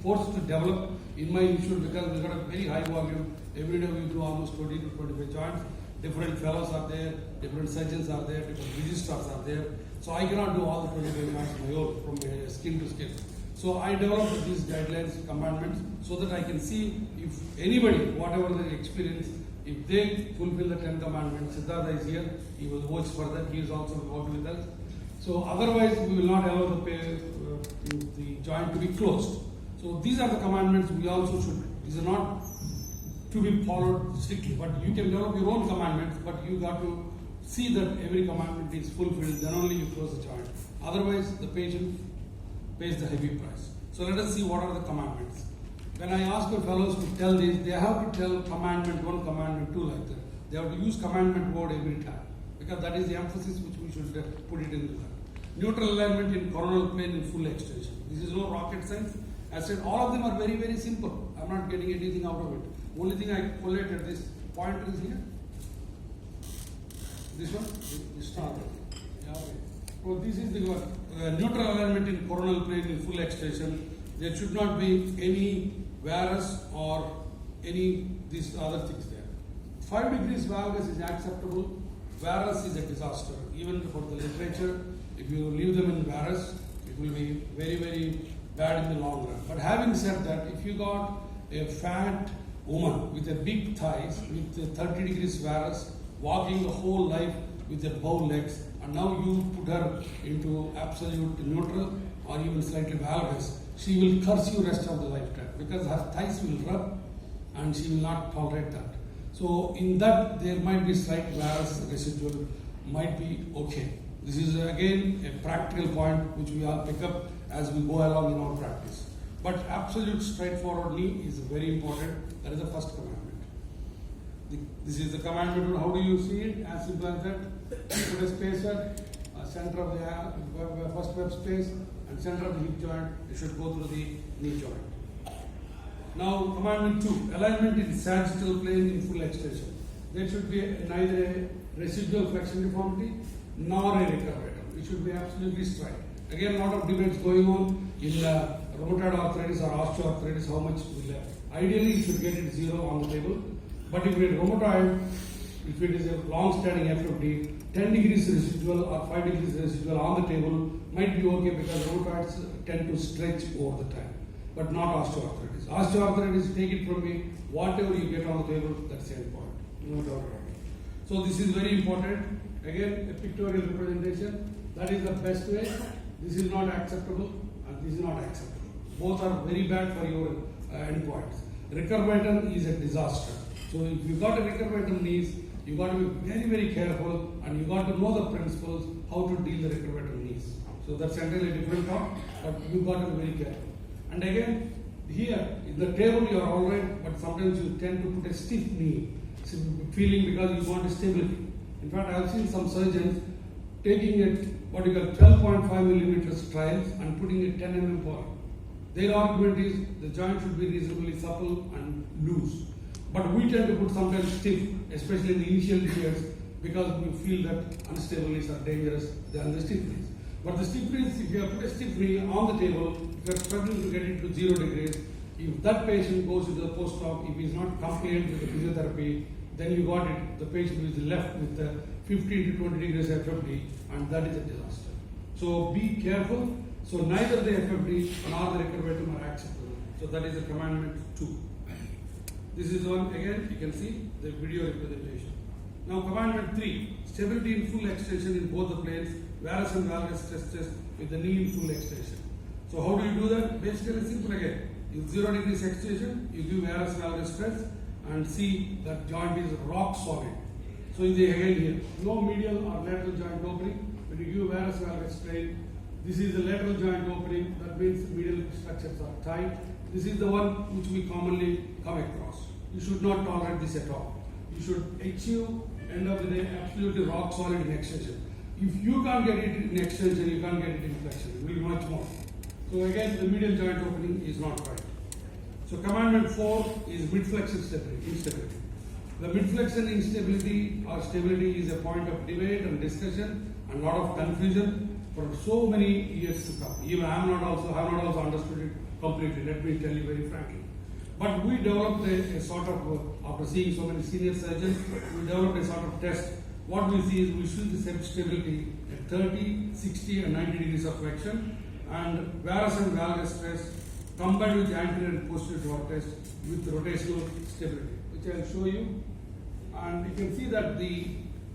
forced to develop in my institute because we got a very high volume. Every day we do almost 20 to 25 joints. Different fellows are there, different surgeons are there, different registrars are there. So I cannot do all the 25 joints my own from skin to skin. So I developed these guidelines, commandments, so that I can see if anybody, whatever their experience, if they fulfill the 10 commandments. Siddhartha is here, he will watch for that, he is also working with us. So otherwise we will not allow the joint to be closed. So these are the commandments we also should, these are not to be followed strictly, but you can develop your own commandments, but you got to see that every commandment is fulfilled, then only you close the joint. Otherwise the patient pays the heavy price. So let us see what are the commandments. When I ask the fellows to tell this, they have to tell commandment 1, commandment 2 like that. They have to use commandment word every time, because that is the emphasis which we should put it into that. Neutral alignment in coronal plane in full extension. This is no rocket science. I said all of them are very, very simple. I'm not getting anything out of it. Only thing I collated, this pointer is here. This one? This star. Yeah, okay. So this is the neutral alignment in coronal plane in full extension. There should not be any varus or any these other things there. 5 degrees valgus is acceptable. Varus is a disaster. Even for the literature, if you leave them in varus, it will be very, very bad in the long run. But having said that, if you got a fat woman with a big thighs, with 30 degrees varus, walking the whole life with her bow legs, and now you put her into absolute neutral or even slightly valgus, she will curse you rest of the lifetime because her thighs will rub and she will not tolerate that. So in that there might be slight varus residual, might be okay. This is again a practical point which we all pick up as we go along in our practice. But absolute straightforward knee is very important. That is the first commandment. This is the commandment. How do you see it? As simple as that. Put a spacer, center of the first web space, and center of the hip joint. It should go through the knee joint. Now, commandment 2, alignment in sagittal plane in full extension. There should be neither a residual flexion deformity nor a recurvatum. It should be absolutely straight. Again, a lot of debates going on in rheumatoid arthritis or osteoarthritis, how much we left. Ideally, you should get it 0 on the table. But if it is rheumatoid, if it is a long-standing FFD, 10 degrees residual or 5 degrees residual on the table might be okay because rheumatoids tend to stretch over the time, but not osteoarthritis. Osteoarthritis, take it from me, whatever you get on the table, that's the end point. No doubt about it. So this is very important. Again, a pictorial representation. That is the best way. This is not acceptable and this is not acceptable. Both are very bad for your endpoints. Recurvatum is a disaster. So if you got a recurvatum knees, you got to be very, very careful and you got to know the principles how to deal the recurvatum knees. So that's entirely different talk, but you got to be very careful. And again, here in the table you are all right, but sometimes you tend to put a stiff knee, feeling because you want stability. In fact, I have seen some surgeons taking it what you call 12.5 millimeters trials and putting it 10 mm point. Their argument is the joint should be reasonably supple and loose. But we tend to put sometimes stiff, especially in the initial years, because we feel that unstable knees are dangerous than the stiff knees. But the stiff knees, if you have put a stiff knee on the table, if you are struggling to get it to 0 degrees, if that patient goes to the post-op, if he is not compliant with the physiotherapy, then you got it, the patient is left with the 15 to 20 degrees FFD, and that is a disaster. So be careful. So neither the FFD nor the recurvatum are acceptable. So that is the commandment 2. This is one, again, you can see the video representation. Now commandment 3, stability in full extension in both the planes, varus and valgus stress test with the knee in full extension. So how do you do that? Basically simple again. If 0 degrees extension, you give varus valgus stress and see that joint is rock solid. So in the again here, no medial or lateral joint opening. When you give varus valgus strain, this is the lateral joint opening, that means the medial structures are tight. This is the one which we commonly come across. You should not tolerate this at all. You should achieve, end of the day, absolutely rock solid in extension. If you can't get it in extension, you can't get it in flexion. It will be much more. So again, the medial joint opening is not right. So commandment 4 is midflexion instability. The midflexion instability or stability is a point of debate and discussion and a lot of confusion for so many years to come. Even I have not also understood it completely, let me tell you very frankly. But we developed a sort of, after seeing so many senior surgeons, we developed a sort of test. What we see is we see the stability at 30, 60 and 90 degrees of flexion, and varus and valgus stress combined with anterior and posterior torque test with rotational stability, which I will show you. And you can see that the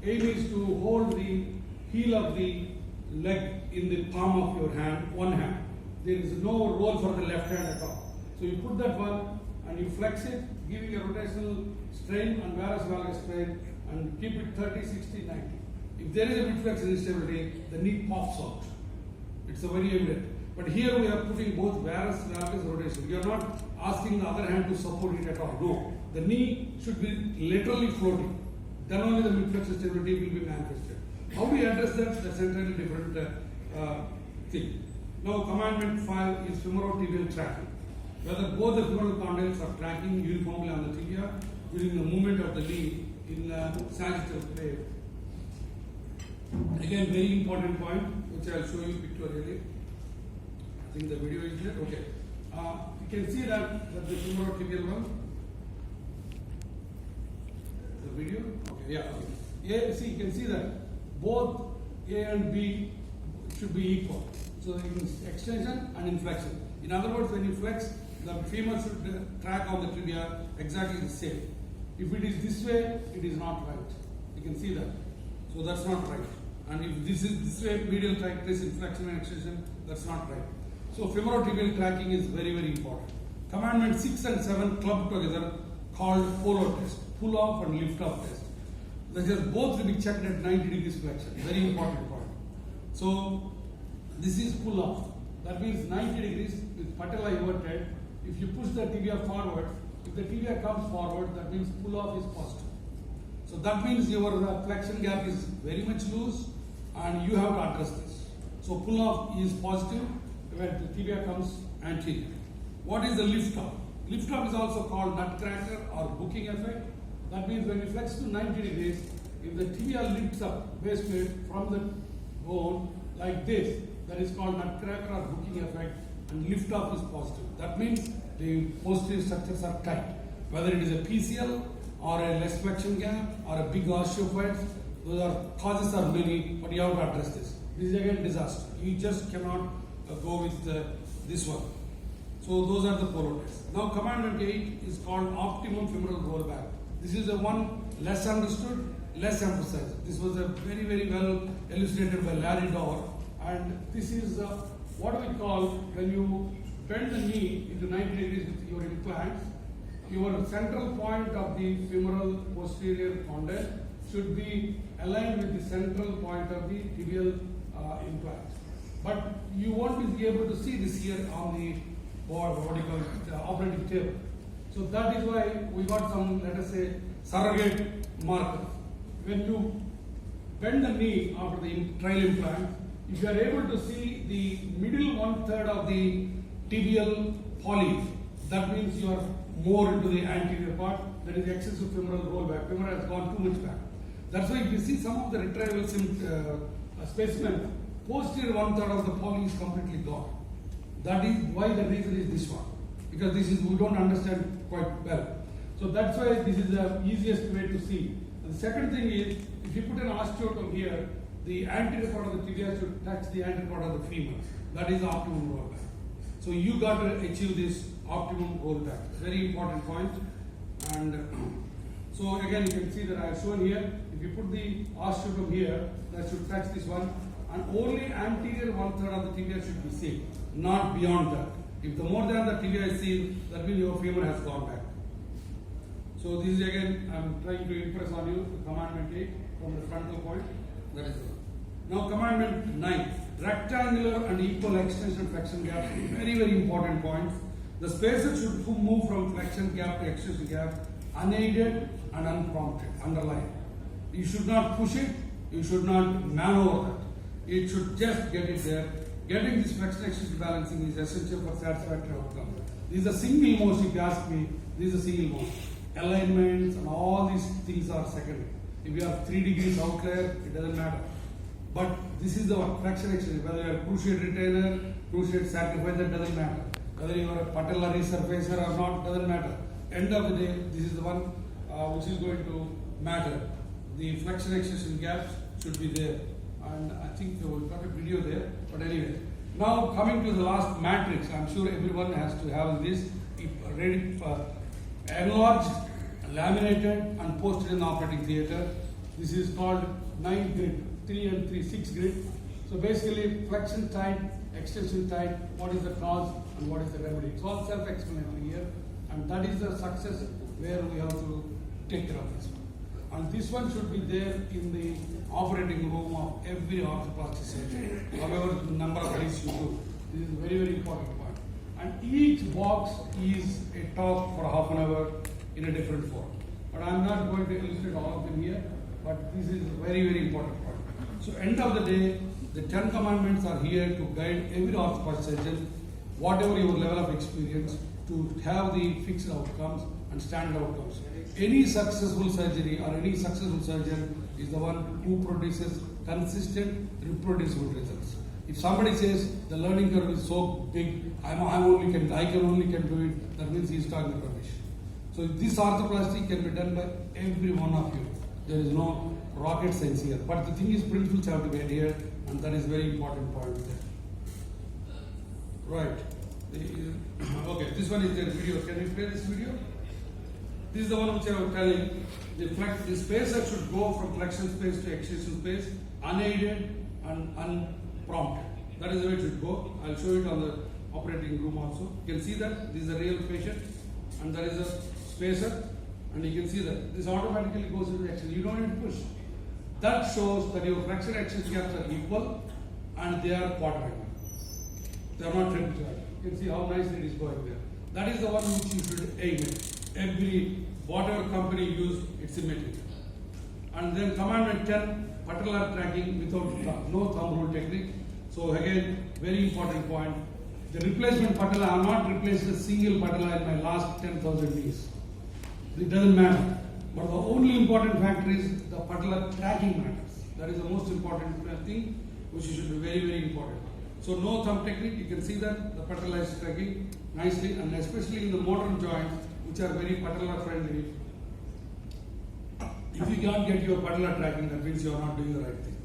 aim is to hold the heel of the leg in the palm of your hand, one hand. There is no roll for the left hand at all. So you put that one and you flex it, giving a rotational strain and varus valgus strain, and keep it 30, 60, 90. If there is a midflexion instability, the knee pops out. It's a very evident. But here we are putting both varus valgus rotation. We are not asking the other hand to support it at all. No. The knee should be laterally floating. Then only the midflexion stability will be manifested. How do you address that? That's entirely different thing. Now, commandment 5 is femorotibial tracking. Whether both the femoral condyles are tracking uniformly on the tibia during the movement of the knee in sagittal plane. Again, very important point, which I will show you pictorially. I think the video is there. Okay. You can see that the femorotibial one. The video? Okay, yeah. Okay. See, you can see that both A and B should be equal. So in extension and in flexion. In other words, when you flex, the femur should track on the tibia exactly the same. If it is this way, it is not right. You can see that. So that's not right. And if this is this way, medial tractus in flexion and extension, that's not right. So femorotibial tracking is very, very important. Commandment 6 and 7 clubbed together called polo test, pull off and lift off test. That is both to be checked at 90 degrees flexion. Very important point. So this is pull off. That means 90 degrees with patella inverted. If you push the tibia forward, if the tibia comes forward, that means pull off is positive. So that means your flexion gap is very much loose and you have to address this. So pull off is positive when the tibia comes anterior. What is the lift off? Lift off is also called nutcracker or booking effect. That means when you flex to 90 degrees, if the tibia lifts up base plate from the bone like this, that is called nutcracker or booking effect, and lift off is positive. That means the posterior structures are tight. Whether it is a PCL or a less flexion gap or a big osteophytes, those are causes are many, but you have to address this. This is again disaster. You just cannot go with this one. So those are the polo tests. Now commandment 8 is called optimum femoral rollback. This is the one less understood, less emphasized. This was a very, very well elucidated by Larry Dorr. And this is what we call when you bend the knee into 90 degrees with your implants, your central point of the femoral posterior condyle should be aligned with the central point of the tibial implant. But you won't be able to see this here on the board, what you call the operating table. So that is why we got some, let us say, surrogate markers. When you bend the knee after the trial implant, if you are able to see the middle 1/3 of the tibial poly, that means you are more into the anterior part, that is excessive femoral rollback. Femur has gone too much back. That's why if you see some of the retrieval specimen, posterior 1/3 of the poly is completely gone. That is why the reason is this one. Because this is, we don't understand quite well. So that's why this is the easiest way to see. And the second thing is, if you put an osteotome here, the anterior part of the tibia should touch the anterior part of the femur. That is the optimum rollback. So you got to achieve this optimum rollback. Very important point. And so again, you can see that I have shown here. If you put the osteotome here, that should touch this one, and only anterior 1/3 of the tibia should be seen, not beyond that. If the more than the tibia is seen, that means your femur has gone back. So this is again, I am trying to impress on you the commandment 8 from the frontal point. That is all. Now commandment 9, rectangular and equal extension flexion gap. Very, very important point. The spacer should move from flexion gap to extension gap unaided and unprompted, underlined. You should not push it, you should not maneuver that. It should just get it there. Getting this flexion extension balancing is essential for satisfactory outcome. This is a single most, if you ask me, this is a single most. Alignments and all these things are secondary. If you have 3 degrees outlier, it doesn't matter. But this is the flexion extension, whether you have cruciate retainer, cruciate sacrifice, that doesn't matter. Whether you are a patella resurfacer or not, doesn't matter. End of the day, this is the one which is going to matter. The flexion extension gaps should be there. And I think we've got a video there. But anyway, now coming to the last matrix, I'm sure everyone has to have this ready, enlarged, laminated and posted in the operating theatre. This is called 9 grid, 3 and 3, 6 grid. So basically flexion type, extension type, what is the cause and what is the remedy. It's all self-explanatory here, and that is the success where we have to take care of this one. And this one should be there in the operating room of every orthoplastic surgeon, however the number of days you do. This is a very, very important point. And each box is a talk for half an hour in a different form. But I'm not going to illustrate all of them here, but this is a very, very important point. So end of the day, the 10 commandments are here to guide every orthoplastic surgeon, whatever your level of experience, to have the fixed outcomes and standard outcomes. Any successful surgery or any successful surgeon is the one who produces consistent, reproducible results. If somebody says the learning curve is so big, I can only do it, that means he is talking rubbish. So this orthoplasty can be done by every one of you. There is no rocket science here. But the thing is, principles have to be adhered, and that is very important point there. Right. Okay, this one is the video. Can you play this video? This is the one which I was telling. The spacer should go from flexion space to extension space, unaided and unprompted. That is the way it should go. I'll show it on the operating room also. You can see that this is a real patient, and there is a spacer, and you can see that this automatically goes into extension. You don't need to push. That shows that your flexion extension gaps are equal and they are quadrilateral. They are not triple. You can see how nicely it is going there. That is the one which you should aim at. Whatever company you use, it's symmetrical. And then commandment 10, patellar tracking without no thumb rule technique. So again, very important point. The replacement patella, I am not replaced a single patella in my last 10,000 knees. It doesn't matter. But the only important factor is the patellar tracking matters. That is the most important thing, which should be very, very important. So no thumb technique, you can see that the patella is tracking nicely, and especially in the modern joints, which are very patellar friendly. If you can't get your patellar tracking, that means you are not doing the right thing.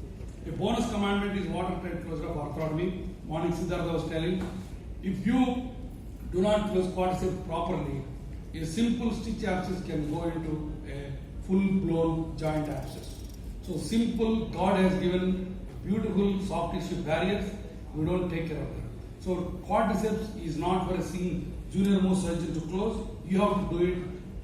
A bonus commandment is watertight closure of arthrotomy. Morning Siddhartha was telling, if you do not close quadriceps properly, a simple stitch abscess can go into a full-blown joint abscess. So simple, God has given beautiful soft tissue barriers, we don't take care of them. So quadriceps is not for a junior most surgeon to close. You have to do it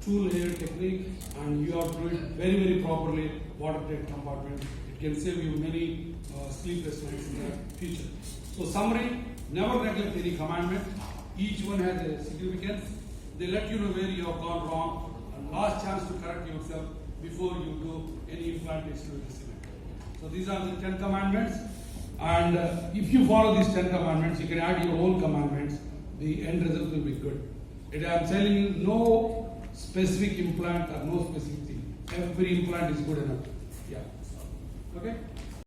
two-layer technique, and you have to do it very, very properly, watertight compartment. It can save you many sleepless nights in the future. So summary, never neglect any commandment. Each one has a significance. They let you know where you have gone wrong, and last chance to correct yourself before you do any implantation with the cement. So these are the 10 commandments, and if you follow these 10 commandments, you can add your own commandments. The end result will be good. I'm telling you, no specific implant or no specific thing. Every implant is good enough. Yeah. Okay.